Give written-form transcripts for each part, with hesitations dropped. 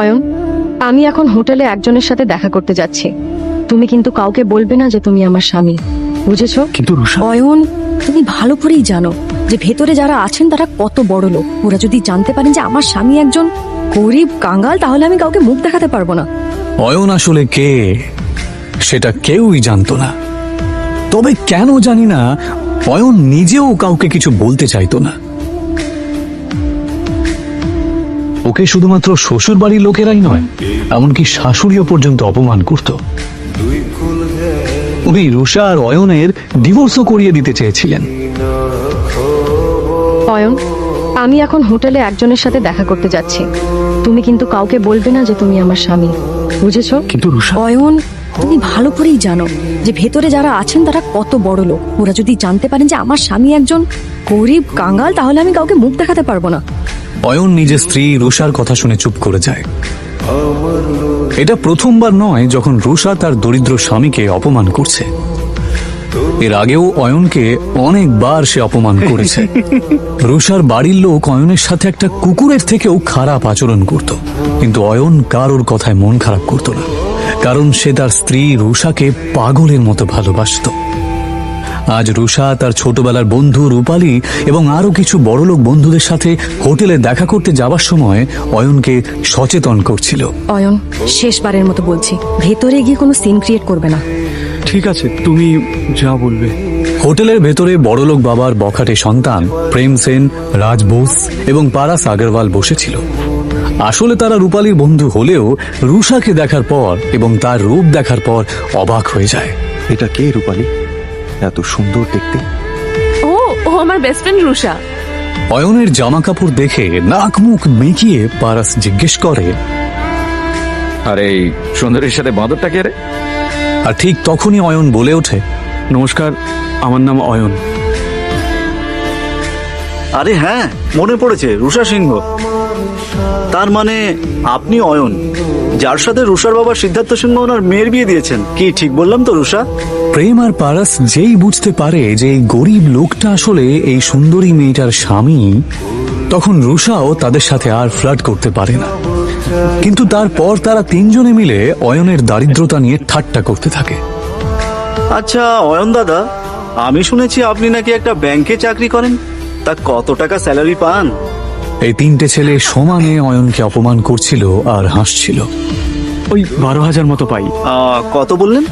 অয়ন, আমি এখন হোটেলে একজনের সাথে দেখা করতে যাচ্ছি। তুমি কিন্তু কাউকে বলবে না যে তুমি আমার স্বামী, বুঝেছো? কিন্তু রুষা, অয়ন, তুমি ভালো করেই জানো যে ভেতরে যারা আছেন তারা কত বড় লোক। ওরা যদি জানতে পারেন যে আমার স্বামী একজন গরিব কাঙ্গাল, তাহলে আমি কাউকে মুখ দেখাতে পারবো না। অয়ন আসলে কে সেটা কেউই জানতো না। তবে কেন জানি না, অয়ন নিজেও কাউকে কিছু বলতে চাইতো না। ওকে শুধুমাত্র শ্বশুর বাড়ির লোকেরাই নয়, এমনকি শাশুড়িও পর্যন্ত অপমান করত। উনি রুষা আর অয়নের ডিভোর্সও করিয়ে দিতে চেয়েছিলেন। অয়ন, আমি এখন হোটেলে একজনের সাথে দেখা করতে যাচ্ছি। তুমি কিন্তু কাউকে বলবে না যে তুমি আমার স্বামী, বুঝেছো? কিন্তু রুষা, অয়ন, তুমি ভালো করেই জানো যে ভেতরে যারা আছেন তারা কত বড় লোক। ওরা যদি জানতে পারেন যে আমার স্বামী একজন গরিব কাঙ্গাল, তাহলে আমি কাউকে মুখ দেখাতে পারবো না। অয়ন নিজের স্ত্রী রুষার কথা শুনে চুপ করে যায়। এটা প্রথমবার নয় যখন রুষা তার দরিদ্র স্বামীকে অপমান করছে। এর আগেও অয়নকে অনেকবার সে অপমান করেছে। রুষার বাড়ির লোক অয়নের সাথে একটা কুকুরের থেকেও খারাপ আচরণ করত, কিন্তু অয়ন কারোর কথায় মন খারাপ করত না, কারণ সে তার স্ত্রী রুষাকে পাগলের মতো ভালোবাসত। আজ রুষা তার ছোটবেলার বন্ধু রূপালী এবং আরো কিছু বড়লোক বন্ধুদের সাথে হোটেলে দেখা করতে যাওয়ার সময় অয়নকে সচেতন করছিল। অয়ন, শেষবারের মতো বলছি, ভেতরে গিয়ে কোনো সিন ক্রিয়েট করবে না। ঠিক আছে, তুমি যা বলবে। হোটেলের ভেতরে বড়লোক বাবার বখাটে সন্তান প্রেম সেন, রাজ বোস এবং পারাস আগরওয়াল বসেছিল। আসলে তারা রূপালীর বন্ধু হলেও রুষাকে দেখার পর এবং তার রূপ দেখার পর অবাক হয়ে যায়। এটা কে রূপালী? এত সুন্দর দেখতে। ও ও আমার বেস্ট ফ্রেন্ড রুষা। অয়নের জামা কাপড় দেখে নাক মুখ মেকিয়ে পারাস জিজ্ঞেস করে, আরে এই সুন্দরীর সাথে বাঁদরটা কে রে? আর ঠিক তখনই অয়ন বলে ওঠে, নমস্কার, আমার নাম অয়ন। আরে হ্যাঁ, মনে পড়েছে, রুষা সিংহ। তার মানে আপনি অয়ন, যার সাথে রুষার বাবা সিদ্ধার্থ সিংহ ওনার মেয়ের বিয়ে দিয়েছেন। কি ঠিক বললাম তো রুষা? প্রেম আর পারাস যেই বুঝতে পারে যে এই গরিব লোকটা আসলে এই সুন্দরী মেয়েটার স্বামী, তখন রুষাও তাদের সাথে আর ফ্লার্ট করতে পারে না। কিন্তু তারপর তারা তিনজনে মিলে অয়নের দারিদ্রতা নিয়ে ঠাট্টা করতে থাকে। আচ্ছা অয়ন দাদা, আমি শুনেছি আপনি নাকি একটা ব্যাংকে চাকরি করেন। তা কত টাকা স্যালারি পান? এই তিনটে ছেলে সমানে অয়নকে অপমান করছিল আর হাসছিল। ওই 12,000 মতো পাই। কত বললেন?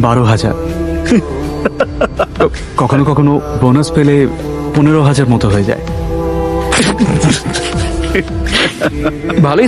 12,000। কখনো কখনো বোনাস পেলে 15,000 মতো হয়ে যায়। ভালোই